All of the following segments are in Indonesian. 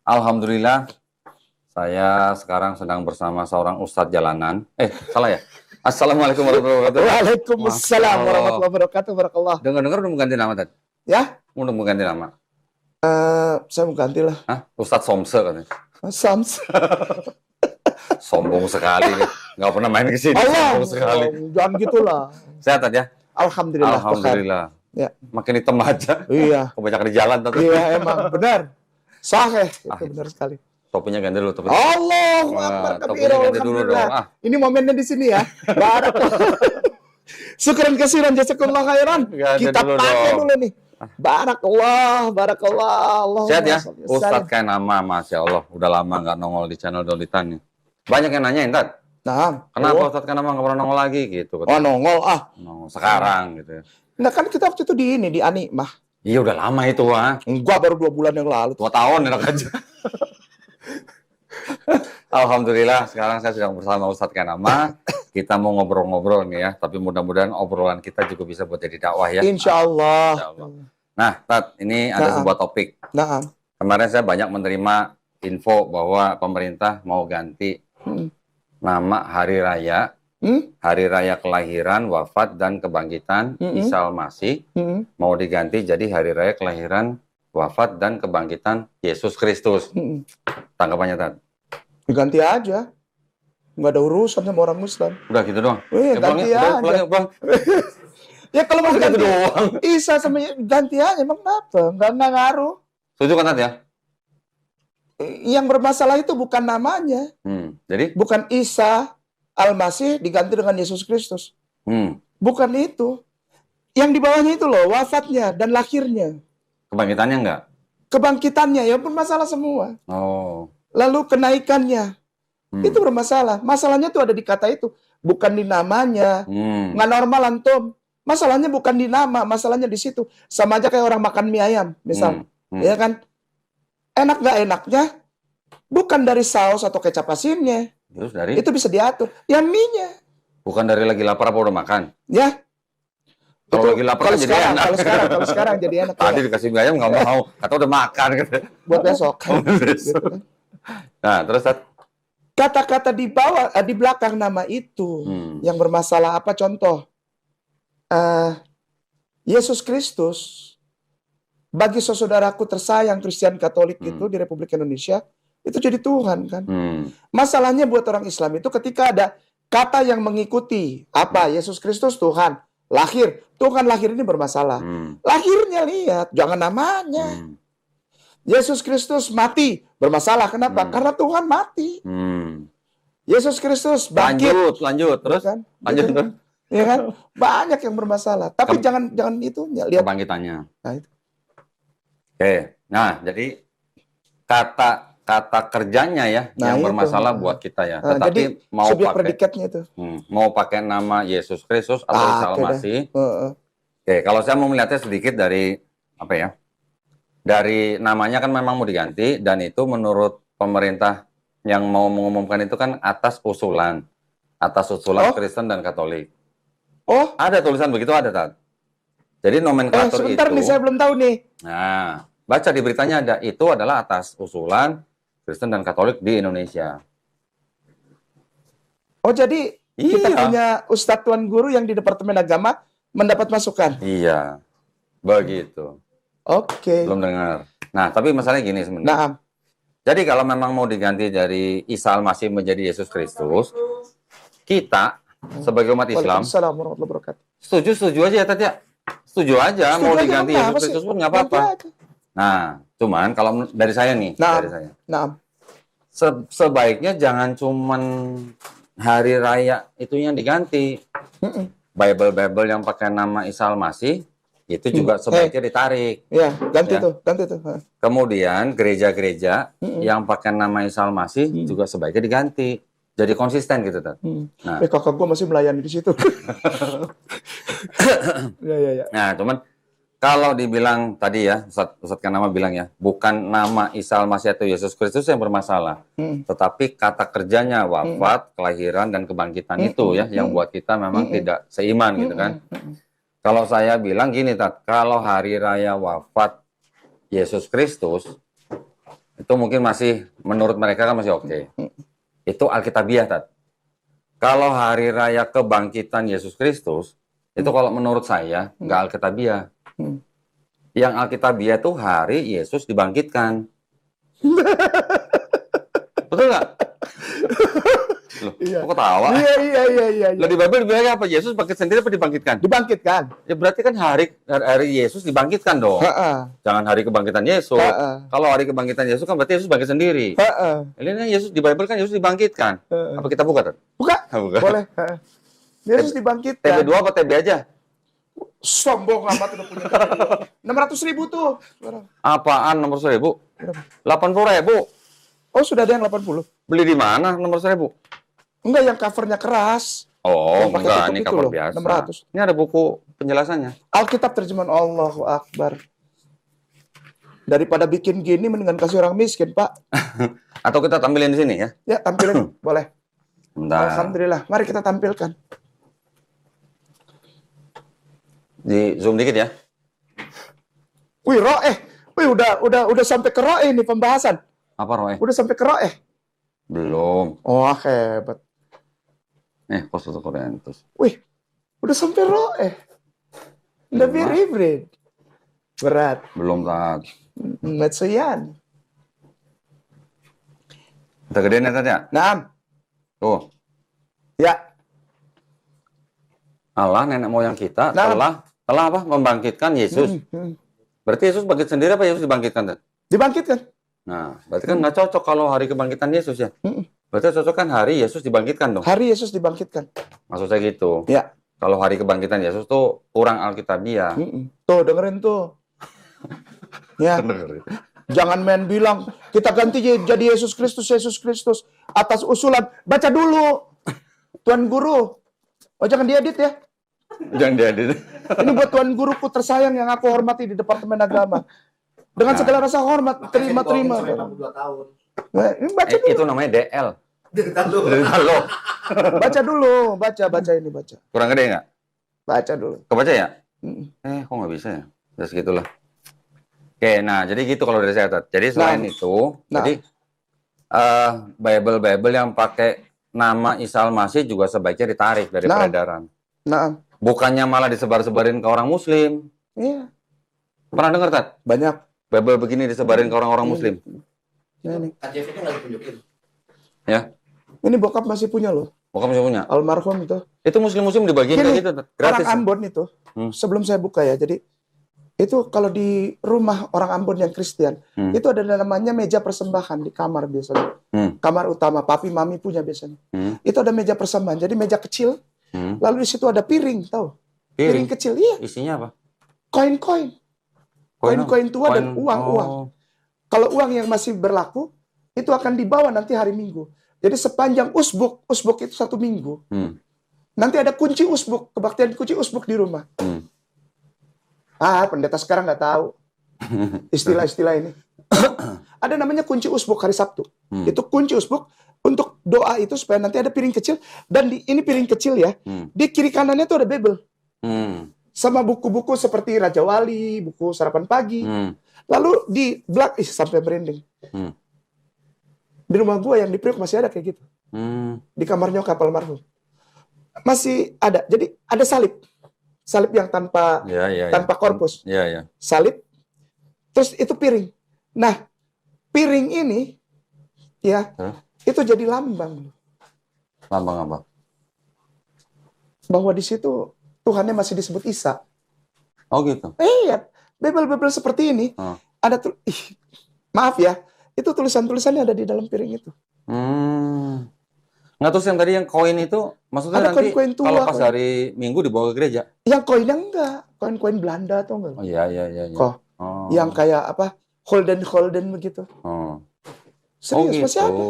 Alhamdulillah, saya sekarang sedang bersama seorang ustadz jalanan. Salah ya? Assalamualaikum warahmatullahi wabarakatuh. Waalaikumsalam warahmatullahi wabarakatuh. Barakallah. Dengar-dengar udah mau ganti nama, Tad? Ya, Udah mau ganti nama? saya mau ganti lah. Hah? Ustadz Somse katanya. Sams. Sombong sekali. Nggak pernah main ke sini. Allah, Sombong sekali. jangan gitulah. Sehat, Tad, ya? Alhamdulillah. Alhamdulillah. Ya. Makin hitam aja. Iya. Kebanyakan di jalan, Tad. Iya, emang benar. Sahih, itu benar sekali. Topinya ganti dulu. Allahu Akbar topinya ganti dulu dong. Alhamdulillah. Ini momennya di sini ya. Barakallah. Syukran kasiran jazakallah khairan. Kita pakai dulu nih. Barakallah, barakallah. Sehat ya? Ustadz kayak nama, Masya Allah. Udah lama nggak nongol di channel Dolitan nih. Banyak yang nanyain, Tad. Nah, kenapa Ustadz kan nama nggak pernah nongol lagi gitu? Oh, nongol Nongol sekarang gitu ya. Nah kan kita waktu itu di Anikmah. Iya udah lama itu, Enggak, baru 2 bulan yang lalu. 2 tahun enak aja. Alhamdulillah sekarang saya sedang bersama Ustadz Kanama. Kita mau ngobrol-ngobrol nih ya, tapi mudah-mudahan obrolan kita juga bisa buat jadi dakwah ya. Insya Allah. Nah, Tad, ini ada sebuah topik. Kemarin saya banyak menerima info bahwa pemerintah mau ganti nama hari raya. Hari raya kelahiran, wafat, dan kebangkitan Isa Al-Masih mau diganti jadi hari raya kelahiran, wafat, dan kebangkitan Yesus Kristus. Tanggapannya, Tad? Diganti aja. Nggak ada urusan sama orang Muslim. Udah gitu doang? Ganti aja. Ya kalau mau ganti doang. Isa sama ganti aja, emang kenapa? Nggak ngaruh. Setuju kan, Tad, ya? Yang bermasalah itu bukan namanya. Jadi? Bukan Isa Al-Masih diganti dengan Yesus Kristus. Bukan itu. Yang di bawahnya itu loh, wafatnya dan lahirnya. Kebangkitannya enggak? Kebangkitannya, ya bermasalah semua. Oh. Lalu kenaikannya, itu bermasalah. Masalahnya tuh ada di kata itu, bukan di namanya. Nggak normal, antum. Masalahnya bukan di nama, masalahnya di situ. Sama aja kayak orang makan mie ayam, misal. Ya kan? Enak nggak enaknya, bukan dari saus atau kecap asinnya. Terus dari? Itu bisa diatur. Ya mie-nya. Bukan dari lagi lapar apa udah makan? Ya. Kalau lagi lapar kan jadi enak. Kalau sekarang jadi enak. Tadi dikasih mie ayam nggak mau. Kata udah makan. Buat besok. Gitu kan. Nah, terus kata-kata di bawah, di belakang nama itu yang bermasalah apa? Contoh, Yesus Kristus bagi saudaraku tersayang Kristen Katolik itu di Republik Indonesia itu jadi Tuhan kan. Masalahnya buat orang Islam itu ketika ada kata yang mengikuti apa Yesus Kristus Tuhan lahir, Tuhan lahir ini bermasalah. Lahirnya lihat, jangan namanya. Yesus Kristus mati bermasalah. Kenapa? Karena Tuhan mati. Yesus Kristus bangkit. Lanjut terus kan? Lanjut terus. Ya kan? Banyak yang bermasalah. Tapi jangan itu lihat kebangkitannya. Nah, itu. Oke. Nah, jadi kata kerjanya ya yang bermasalah buat kita ya. Tetapi jadi, mau pakai predikatnya itu. Mau pakai nama Yesus Kristus atau Isa Al-Masih. Oke, kalau saya mau melihatnya sedikit dari apa ya? Dari namanya kan memang mau diganti dan itu menurut pemerintah yang mau mengumumkan itu kan atas usulan Kristen dan Katolik. Oh, ada tulisan begitu, ada, Tad. Jadi nomenklatur sebentar itu. Nih, saya belum tahu nih. Nah, baca di beritanya ada itu adalah atas usulan Kristen dan Katolik di Indonesia. Oh, jadi kita punya Ustadz Tuan Guru yang di Departemen Agama mendapat masukan. Iya, begitu. Oke. Belum dengar. Nah, tapi masalahnya gini sebenarnya. Jadi kalau memang mau diganti dari Isa Al-Masih menjadi Yesus Kristus, kita sebagai umat Islam setuju aja ya, Tad, ya. Setuju aja mau diganti Yesus Kristus pun nggak apa-apa. Nah, cuman kalau dari saya nih, sebaiknya jangan cuman hari raya itu yang diganti. Bible yang pakai nama Isa Al-Masih itu juga sebaiknya ditarik. Iya, ganti tuh. Kemudian gereja-gereja yang pakai nama Isa Al-Masih juga sebaiknya diganti. Jadi konsisten gitu, Tad. Nah, kakak gue masih melayani di situ. Ya. Nah, cuman kalau dibilang tadi ya, Ustadz Kanama bilang ya, bukan nama Isa Al-Masih atau Yesus Kristus yang bermasalah, tetapi kata kerjanya wafat, kelahiran, dan kebangkitan itu ya, yang buat kita memang tidak seiman gitu kan. Kalau saya bilang gini, Tad, kalau hari raya wafat Yesus Kristus, Itu mungkin masih, menurut mereka kan masih oke. Itu Alkitabiah, Tat. Kalau hari raya kebangkitan Yesus Kristus, itu kalau menurut saya, nggak Alkitabiah. Yang Alkitabiah itu hari Yesus dibangkitkan. Betul nggak? Loh, Iya. kok ketawa? Iya. Loh, di Bible bilangnya apa? Yesus bangkit sendiri apa dibangkitkan? Dibangkitkan. Ya berarti kan hari Yesus dibangkitkan dong. Jangan hari kebangkitan Yesus. Kalau hari kebangkitan Yesus kan berarti Yesus bangkit sendiri. Ini kan Yesus di Bible kan Yesus dibangkitkan. Apa kita buka, Tat? Buka. Boleh. Yesus dibangkitkan. TB2 apa TB aja? Sombong amat udah punya TB2. 600.000 tuh. Apaan nomor 1.000? 80.000. Oh, sudah ada yang 80. Beli di mana nomor 1.000? Enggak, yang covernya keras. Oh, enggak, ini cover biasa. 600. Ini ada buku penjelasannya. Alkitab terjemahan Allahu Akbar. Daripada bikin gini, mendingan kasih orang miskin, Pak. Atau kita tampilin di sini ya? Ya, tampilin. Boleh. Bentar. Alhamdulillah. Mari kita tampilkan. Di zoom dikit ya. Wih, roeh. Wih, udah sampai ke roeh nih pembahasan. Apa roeh? Udah sampai ke roeh. Belum. Oh, hebat. Post Korintus. Wih, udah sampai roeh. Udah hybrid. Berat. Belum, Tat. Metsuyan. Udah gedein ya, Tat ya? Nah. Tuh. Ya. Allah, nenek moyang kita, telah apa? Membangkitkan Yesus. Berarti Yesus bangkit sendiri apa Yesus dibangkitkan, Tat? Dibangkitkan. Nah, berarti kan nggak cocok kalau hari kebangkitan Yesus ya? Berarti cocok kan hari Yesus dibangkitkan dong? Hari Yesus dibangkitkan. Maksud saya gitu. Ya. Kalau hari kebangkitan Yesus tuh kurang Alkitabiah. Tuh, dengerin tuh. Ya. Jangan main bilang, kita ganti jadi Yesus Kristus atas usulan. Baca dulu, Tuan Guru. Oh, jangan diedit ya. Jangan diedit. Ini buat Tuan Guruku tersayang yang aku hormati di Departemen Agama. Dengan segala rasa hormat, terima. Nah, ini baca dulu. Itu namanya DL. Halo. Baca ini. Kurang gede nggak? Baca dulu. Kebaca ya? Kok nggak bisa ya? Udah segitulah. Oke, nah jadi gitu kalau dari saya, Tat. Jadi selain itu, jadi Bible yang pakai nama Isa Al-Masih juga sebaiknya ditarik dari peredaran. Bukannya malah disebar-sebarin ke orang Muslim. Iya. Pernah dengar, Tat? Banyak. Bible begini disebarin ke orang-orang Muslim. Ini. KJV-nya nggak ditunjukin. Ya. Ini bokap masih punya loh. Bokap masih punya. Almarhum itu. Itu Muslim-Muslim dibagiin kayak gitu, gratis. Orang Ambon itu. Sebelum saya buka ya. Jadi itu kalau di rumah orang Ambon yang Kristen, itu ada namanya meja persembahan di kamar biasanya. Kamar utama, papi mami punya biasanya. Itu ada meja persembahan. Jadi meja kecil. Lalu di situ ada piring, tahu? Piring kecil, iya. Isinya apa? Koin-koin. Koin-koin tua dan uang-uang. Kalau uang yang masih berlaku, itu akan dibawa nanti hari Minggu. Jadi sepanjang usbuk itu 1 minggu. Nanti ada kunci usbuk, kebaktian kunci usbuk di rumah. Pendeta sekarang nggak tahu istilah-istilah ini. Ada namanya kunci usbuk hari Sabtu. Itu kunci usbuk untuk doa itu supaya nanti ada piring kecil. Dan ini piring kecil ya. Di kiri kanannya tuh ada Bible. Sama buku-buku seperti Raja Wali, buku Sarapan Pagi. Lalu di belakang, sampai merinding. Di rumah gua yang di Priok masih ada kayak gitu. Di kamar nyokap almarhum. Masih ada. Jadi ada salib. Salib yang tanpa korpus. Salib. Terus itu piring. Nah, piring ini ya, itu jadi lambang. Lambang apa? Bahwa di situ Tuhannya masih disebut Isa. Oh gitu. Iya, Bible seperti ini ada maaf ya, itu tulisan-tulisannya ada di dalam piring itu. Nggak, terus yang tadi yang koin itu maksudnya ada nanti koin tua, kalau pas hari Minggu dibawa ke gereja? Yang koinnya enggak, koin-koin Belanda atau enggak? Oh iya. Yang kayak apa? Holden begitu. Serius, masih ada.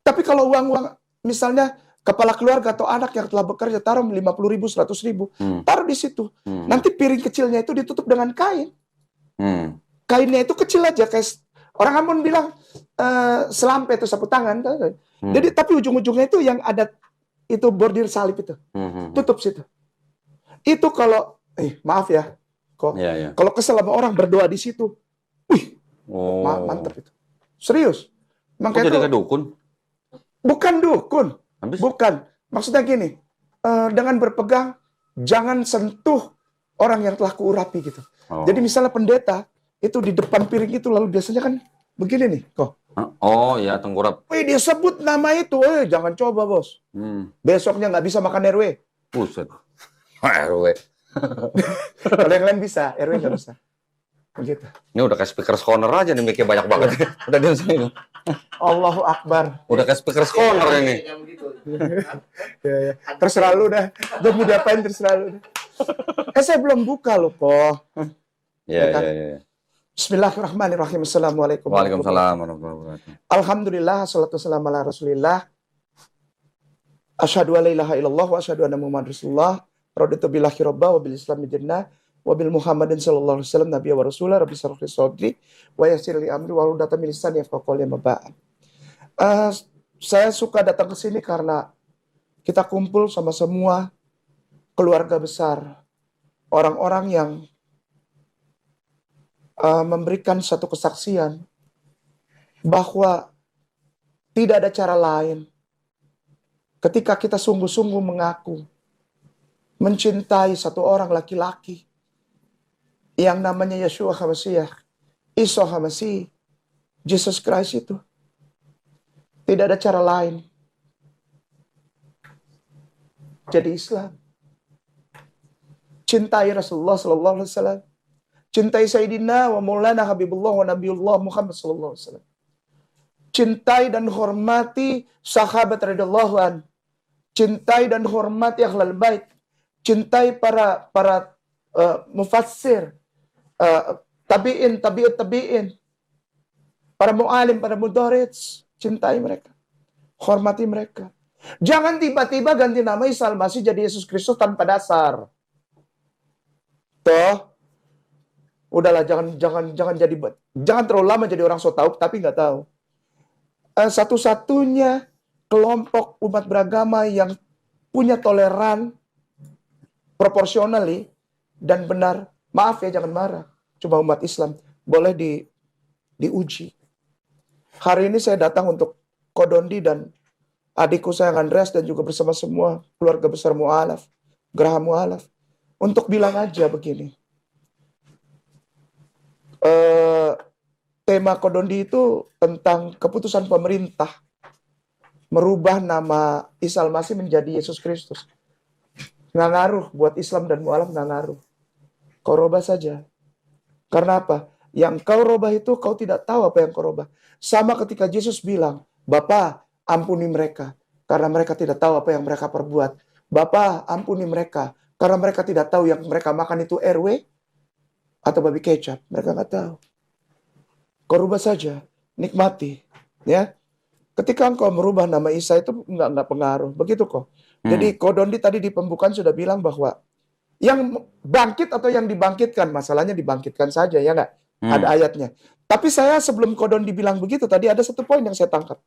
Tapi kalau uang-uang misalnya kepala keluarga atau anak yang telah bekerja taruh 50.000, 100.000, taruh di situ. Nanti piring kecilnya itu ditutup dengan kain. Kainnya itu kecil aja, kayak orang Ambon bilang selampe itu sapu tangan. Jadi tapi ujung-ujungnya itu yang ada itu bordir salib itu, tutup situ. Itu kalau maaf ya, kalau kesel sama orang berdoa di situ, mantap itu. Serius. Makanya jadi dukun? Bukan dukun. Habis? Bukan. Maksudnya gini, dengan berpegang, jangan sentuh orang yang telah kuurapi gitu. Jadi misalnya pendeta, itu di depan piring itu lalu biasanya kan begini nih, kok. Oh ya, tengkurap. Dia sebut nama itu, jangan coba bos. Besoknya nggak bisa makan RW. Buset. RW. Kalau yang lain bisa, RW nggak bisa. Begitu. Ini udah kayak speaker corner aja nih, mic-nya banyak banget. Udah diam sini. Allahu Akbar. Udah kayak speaker corner ini. Ya. Terserah lu dah. Gue mau diapain terserah lu. Saya belum buka loh kok. Ya. Bismillahirrahmanirrahim. Assalamualaikum. Waalaikumsalam warahmatullahi wabarakatuh. Alhamdulillah, salatu wassalamu ala rasulillah. Asyhadu an la ilaha illallah wa asyhadu anna Muhammadar Rasulullah. Raditu billahi robba wa bil islami jannah wa bil Muhammadin sallallahu alaihi wasallam nabiyya wa rasulah. Rabbi shrah li sadri wa yassir li amri wahlul 'uqdatam min lisani yafqahu qawli. Saya suka datang ke sini karena kita kumpul sama semua keluarga besar, orang-orang yang memberikan satu kesaksian bahwa tidak ada cara lain ketika kita sungguh-sungguh mengaku mencintai satu orang laki-laki yang namanya Yeshua HaMashiach, Isa HaMasih, Jesus Christ itu. Tidak ada cara lain jadi Islam. Cintai Rasulullah sallallahu alaihi wasallam. Cintai Sayyidina wa Maulana Habibullah wa Nabiullah Muhammad sallallahu alaihi wasallam. Cintai dan hormati sahabat radhiyallahu an. Cintai dan hormati ahlul bait. Cintai para mufassir, tabi'in, tabi'in. Para mu'alim, para mudarris. Cintai mereka. Hormati mereka. Jangan tiba-tiba ganti nama Isa Al-Masih jadi Yesus Kristus tanpa dasar. Toh, udahlah jangan terlalu lama jadi orang so tahu tapi nggak tahu. Satu-satunya kelompok umat beragama yang punya toleran, proportionally dan benar. Maaf ya, jangan marah. Cuma umat Islam boleh diuji. Hari ini saya datang untuk Kodondi dan adikku sayang Andreas dan juga bersama semua keluarga besar Mu'alaf, Geraha Mu'alaf, untuk bilang aja begini. Tema Kodondi itu tentang keputusan pemerintah merubah nama Isa Al-Masih menjadi Yesus Kristus. Nggak ngaruh buat Islam dan Mu'alaf, nggak ngaruh. Kau robah saja. Karena apa? Yang kau robah itu kau tidak tahu apa yang kau robah. Sama ketika Yesus bilang, Bapa, ampuni mereka karena mereka tidak tahu apa yang mereka perbuat. Bapa, ampuni mereka karena mereka tidak tahu yang mereka makan itu RW atau babi kecap. Mereka nggak tahu. Kau rubah saja, nikmati, ya. Ketika engkau merubah nama Isa itu nggak pengaruh, begitu kok. Jadi Kodondi tadi di pembukaan sudah bilang bahwa yang bangkit atau yang dibangkitkan, masalahnya dibangkitkan saja, ya nggak? Ada ayatnya. Tapi saya sebelum Kodondi bilang begitu tadi ada satu poin yang saya tangkap.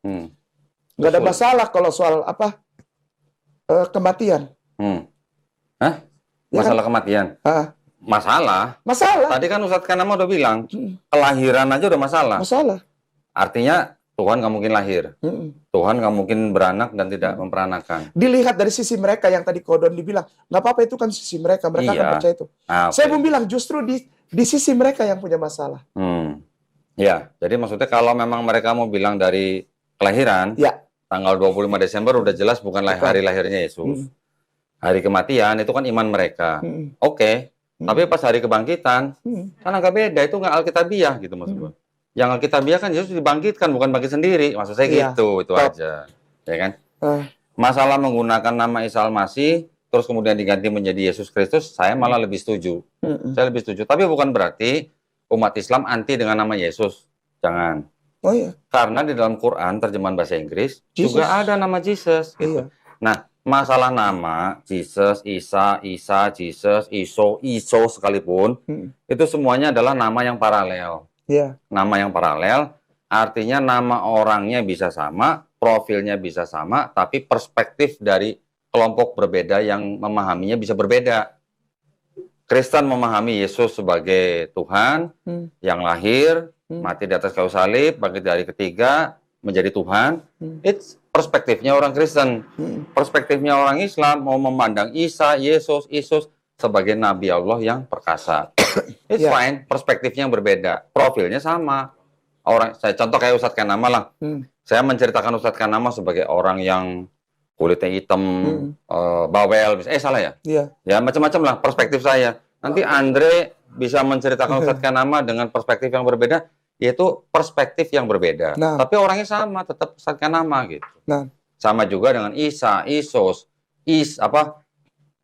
Nggak ada masalah kalau soal kematian. Hah? Masalah kematian? Masalah. Tadi kan Ustadz Kanama udah bilang, kelahiran aja udah masalah. Artinya Tuhan nggak mungkin lahir. Tuhan nggak mungkin beranak dan tidak memperanakan. Dilihat dari sisi mereka yang tadi Kodon dibilang, nggak apa-apa itu kan sisi mereka. Mereka akan percaya itu. Saya mau bilang justru di sisi mereka yang punya masalah. Ya, jadi maksudnya kalau memang mereka mau bilang dari kelahiran, tanggal 25 Desember udah jelas bukanlah hari lahirnya Yesus. Hari kematian itu kan iman mereka. Oke. Tapi pas hari kebangkitan, kan agak beda. Itu nggak Alkitabiah gitu maksud gue. Yang Alkitabiah kan Yesus dibangkitkan, bukan bangkit sendiri. Maksud saya gitu, itu aja. Ya kan? Masalah menggunakan nama Isa Al-Masih, terus kemudian diganti menjadi Yesus Kristus, saya malah lebih setuju. Saya lebih setuju. Tapi bukan berarti umat Islam anti dengan nama Yesus. Jangan. Oh iya. Karena di dalam Quran, terjemahan bahasa Inggris, juga ada nama Jesus. Gitu. Nah, masalah nama Jesus, Isa, Jesus, Iso sekalipun, itu semuanya adalah nama yang paralel. Nama yang paralel artinya nama orangnya bisa sama, profilnya bisa sama, tapi perspektif dari kelompok berbeda yang memahaminya bisa berbeda. Kristen memahami Yesus sebagai Tuhan yang lahir, mati di atas kayu salib, bangkit dari ketiga, menjadi Tuhan. It's perspektifnya orang Kristen. Perspektifnya orang Islam mau memandang Yesus sebagai Nabi Allah yang perkasa. It's fine, perspektifnya yang berbeda, profilnya sama. Saya contoh kayak Ustadz Kanama lah. Saya menceritakan Ustadz Kanama sebagai orang yang kulitnya hitam, bawel, salah ya? Ya macam-macam lah perspektif saya. Nanti Andre bisa menceritakan Ustadz Kanama dengan perspektif yang berbeda, yaitu perspektif yang berbeda. Tapi orangnya sama, tetap Ustadz Kanama gitu. Sama juga dengan Isa, Isos,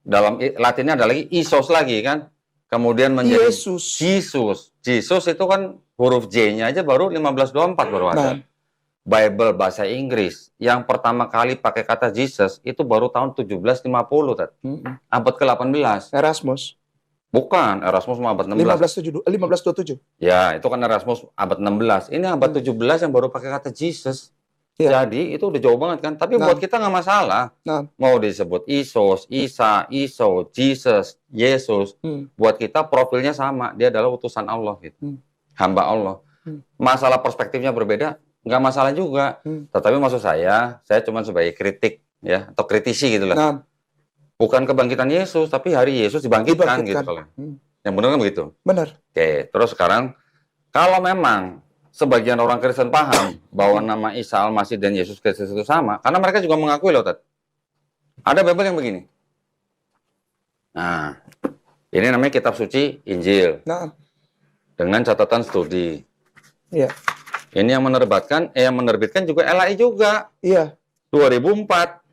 dalam Latinnya ada lagi Isos lagi kan. Kemudian menjadi Jesus. Jesus itu kan huruf J-nya aja baru 1524 baru ada. Bible bahasa Inggris yang pertama kali pakai kata Jesus itu baru tahun 1750, abad ke-18. Erasmus. Bukan, Erasmus abad 16. 1527. Ya, itu kan Erasmus abad 16. Ini abad 17 yang baru pakai kata Jesus. Jadi itu udah jauh banget kan. Tapi buat kita nggak masalah. Mau disebut Isos, Isa, Iso, Jesus, Yesus. Buat kita profilnya sama. Dia adalah utusan Allah gitu. Hamba Allah. Masalah perspektifnya berbeda, nggak masalah juga. Tetapi maksud saya cuma sebagai kritik ya atau kritisi gitu lah. Bukan kebangkitan Yesus, tapi hari Yesus dibangkitkan. Gitu. Yang benar kan begitu? Benar. Oke, terus sekarang kalau memang sebagian orang Kristen paham bahwa nama Isa Al-Masih dan Yesus Kristus itu sama, karena mereka juga mengakui loh, Tat. Ada Bible yang begini. Nah, ini namanya kitab suci Injil. Dengan catatan studi. Iya. Ini yang menerbitkan juga LAI juga. Iya. 2004.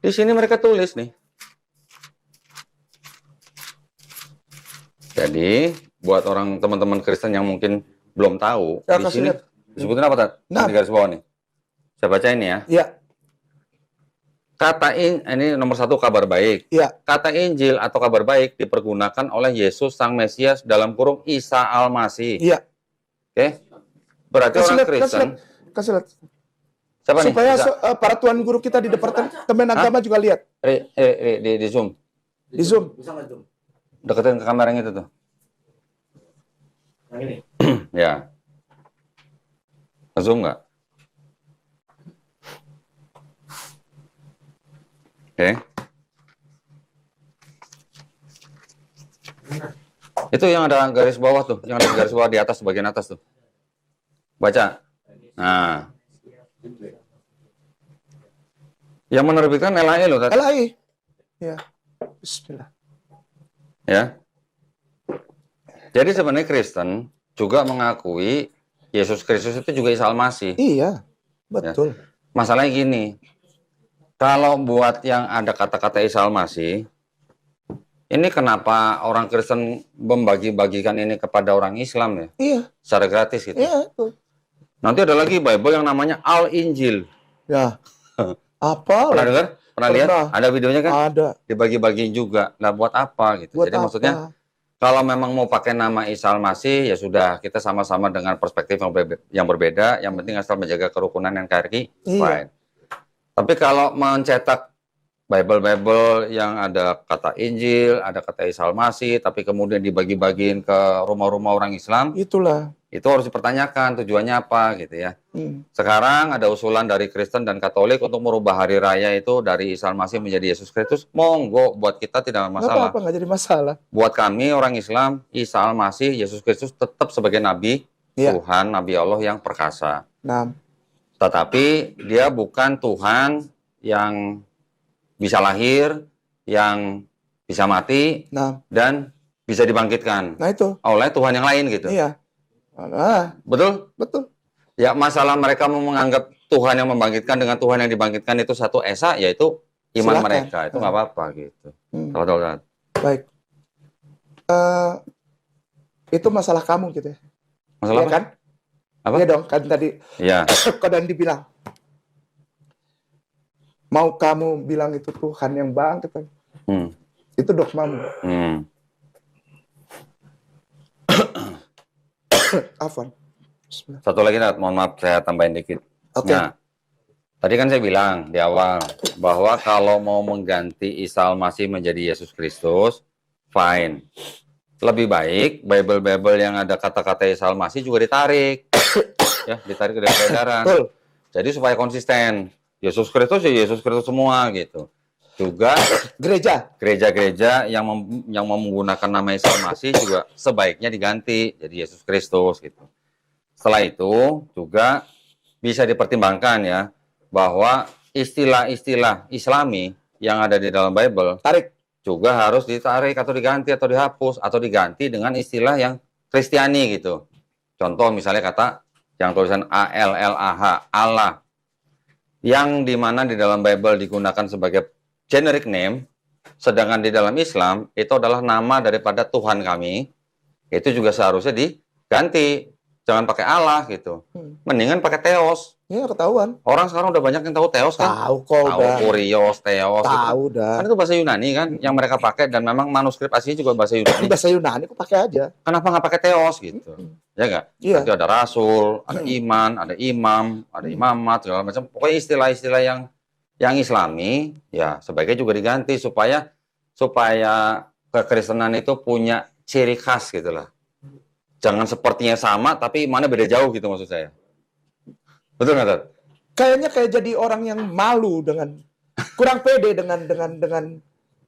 Di sini mereka tulis nih. Jadi, buat orang teman-teman Kristen yang mungkin belum tahu, di sini disebutin apa, Tat? Di garis bawah nih. Saya baca ini ya. Iya. Ini nomor 1 kabar baik. Iya. Kata Injil atau kabar baik dipergunakan oleh Yesus Sang Mesias dalam kurung Isa Al-Masih. Iya. Oke. Berarti orang Kristen. Kasih lihat. Siapa supaya nih? Para tuan guru kita di Departemen Agama juga lihat. Di Zoom. Di Zoom. Bisa nggak Zoom? Deketin ke kamera yang itu tuh. Yang ini? Ya. Zoom nggak? Oke. Itu yang ada garis bawah tuh, yang ada garis bawah di atas, bagian atas tuh. Baca. Nah. Yang menerbitkan LAI loh. LAI. Ya. Bismillah. Ya. Jadi sebenarnya Kristen juga mengakui Yesus Kristus itu juga Isa Al-Masih. Iya, betul. Ya. Masalahnya gini, kalau buat yang ada kata-kata Isa Al-Masih, ini kenapa orang Kristen membagi-bagikan ini kepada orang Islam ya? Iya. Secara gratis gitu. Iya, betul. Nanti ada lagi Bible yang namanya Al-Injil. Ya. Apa? Pernah dengar? Pernah lihat? Ada videonya kan? Ada. Dibagi-bagiin juga. Nah, buat apa gitu? Buat Jadi apa? maksudnya, kalau memang mau pakai nama Isa Al-Masih, ya sudah. Kita sama-sama dengan perspektif yang berbeda. Yang penting asal menjaga kerukunan NKRI, fine. Tapi kalau mencetak Bible yang ada kata Injil, ada kata Isa Al-Masih, tapi kemudian dibagi-bagiin ke rumah-rumah orang Islam, itu harus dipertanyakan tujuannya apa gitu ya. Sekarang ada usulan dari Kristen dan Katolik untuk merubah hari raya itu dari Isa Al-Masih menjadi Yesus Kristus. Monggo, buat kita tidak masalah. Nggak jadi masalah. Buat kami orang Islam, Isa Al-Masih, Yesus Kristus tetap sebagai Nabi Tuhan, Nabi Allah yang perkasa. Tetapi dia bukan Tuhan yang bisa lahir, yang bisa mati, dan bisa dibangkitkan. Nah itu. Oleh Tuhan yang lain gitu. Iya. Betul? Betul. Ya masalah mereka mau menganggap Tuhan yang membangkitkan dengan Tuhan yang dibangkitkan itu satu esa, yaitu iman mereka. Itu nggak apa-apa gitu. Baik. Itu masalah kamu gitu ya. Masalah ya, kan? Apa? Iya dong, kan tadi. Iya. Kadang dibilang. Mau kamu bilang itu Tuhan yang bangkit. Itu dogmamu. Afwan. Satu lagi, Nat, mohon maaf saya tambahin dikit. Nah, tadi kan saya bilang di awal bahwa kalau mau mengganti Isa Al-Masih menjadi Yesus Kristus, fine. lebih baik Bible yang ada kata-kata Isa Al-Masih juga ditarik. Ya, ditarik dari peredaran. Jadi supaya konsisten. Yesus Kristus ya Yesus Kristus semua gitu. Juga gereja-gereja yang menggunakan nama Isa Al-Masih juga sebaiknya diganti jadi Yesus Kristus gitu. Setelah itu juga bisa dipertimbangkan ya bahwa istilah-istilah Islami yang ada di dalam Bible juga harus ditarik atau diganti atau dihapus atau diganti dengan istilah yang Kristiani gitu. Contoh misalnya kata yang tulisan ALLAH, Allah, yang dimana di dalam Bible digunakan sebagai generic name, sedangkan di dalam Islam itu adalah nama daripada Tuhan kami, itu juga seharusnya diganti. Jangan pakai Allah gitu. Mendingan pakai Theos. Ya, ketahuan. Orang sekarang udah banyak yang tahu Theos kan? Tahu kok. Tahu Kurios, Theos. Tahu gitu. Kan itu bahasa Yunani kan yang mereka pakai dan memang manuskrip aslinya juga bahasa Yunani. Bahasa Yunani kok pakai aja. Kenapa nggak pakai Theos gitu? Ya nggak? Iya. Nanti ada rasul, ada iman, ada imam, ada imamat, segala macam. Pokoknya istilah-istilah yang Islami, ya sebaiknya juga diganti supaya kekristenan itu punya ciri khas gitulah. Jangan sepertinya sama, tapi imannya beda jauh gitu maksud saya. Betul nggak, Tat? Kayaknya kayak jadi orang yang malu dengan kurang pede dengan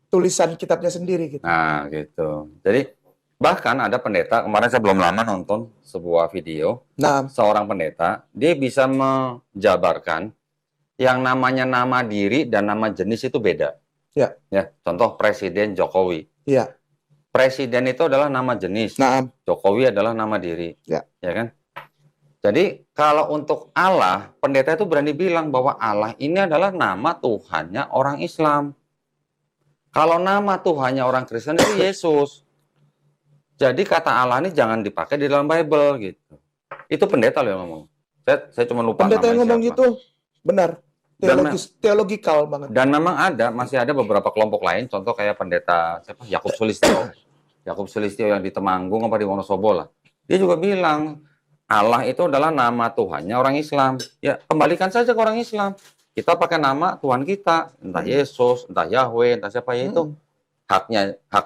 tulisan kitabnya sendiri gitu. Nah, gitu. Jadi bahkan ada pendeta, kemarin saya belum lama nonton sebuah video, seorang pendeta, dia bisa menjabarkan yang namanya nama diri dan nama jenis itu beda. Ya. Ya, contoh Presiden Jokowi. Ya. Presiden itu adalah nama jenis. Jokowi adalah nama diri. Ya kan? Jadi kalau untuk Allah, pendeta itu berani bilang bahwa Allah ini adalah nama Tuhannya orang Islam. Kalau nama Tuhannya orang Kristen itu Yesus. Jadi kata Allah ini jangan dipakai di dalam Bible gitu. Itu pendeta loh yang ngomong. Saya cuma lupa pendeta yang ngomong siapa. gitu. Benar. Teologikal banget. Dan memang masih ada beberapa kelompok lain, contoh kayak pendeta Yakub Sulistyo yang di Temanggung apa di Wonosobo lah. Dia juga bilang Allah itu adalah nama Tuhannya orang Islam. Ya, kembalikan saja ke orang Islam. Kita pakai nama Tuhan kita, entah Yesus, entah Yahweh, entah siapa itu. Hak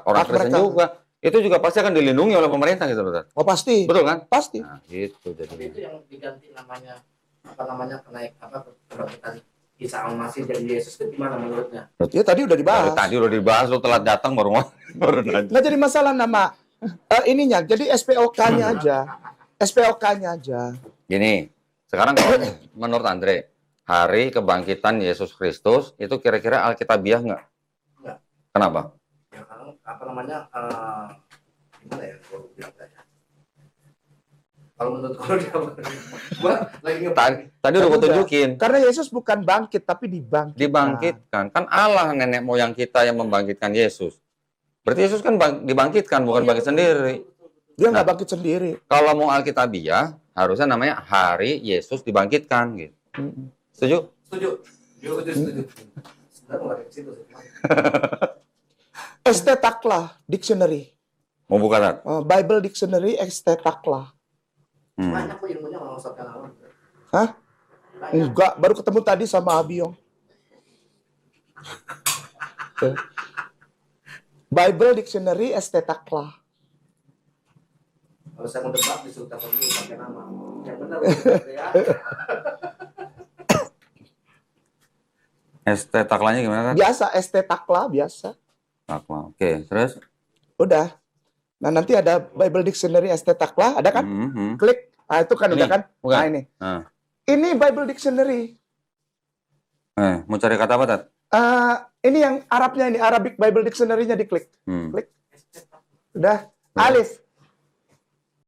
orang Kristen juga. Itu juga pasti akan dilindungi oleh pemerintah gitu, betul. Oh, pasti. Betul kan? Pasti. Nah, gitu jadi. Itu yang diganti namanya kebangkitan Isa Al-Masih jadi Yesus itu gimana menurutnya? Ya tadi udah dibahas. Tadi udah dibahas, lu telat datang baru nanya. Nggak jadi masalah nama ininya, jadi SPOK-nya aja. SPOK-nya aja. Gini, sekarang kalau menurut Andre, hari kebangkitan Yesus Kristus itu kira-kira alkitabiah nggak? Nggak. Kenapa? Ya karena gimana ya? Kalau menurut gua lagi tadi udah gue tunjukin. Karena Yesus bukan bangkit tapi dibangkitkan. Kan Allah nenek moyang kita yang membangkitkan Yesus. Berarti Yesus kan dibangkitkan, bukan bangkit sendiri. Dia nggak bangkit sendiri. Kalau mau alkitabiah, harusnya namanya hari Yesus dibangkitkan gitu. Setuju? Setuju. Estetaklah Dictionary. Mau buka kan? Bible Dictionary Estetaklah. Banyak kok ilmunya orang Ustaz Kanawan. Hah? Enggak, baru ketemu tadi sama Abiong. Bible Dictionary Estetaklah. Kalau saya mau debat disuruh telepon dulu pakai nama. Yang benar ya. Estetaklahnya gimana kan? Biasa, Estetaklah biasa. Taklah. Oke, terus? Udah. Nah, nanti ada Bible Dictionary Estetaklah, ada kan? Klik. Nah, itu kan udah kan? Bukan. Nah, ini. Ini Bible Dictionary. Mau cari kata apa, Tat? Ini yang Arabnya ini, Arabic Bible Dictionary-nya diklik. Klik. Udah. Alif.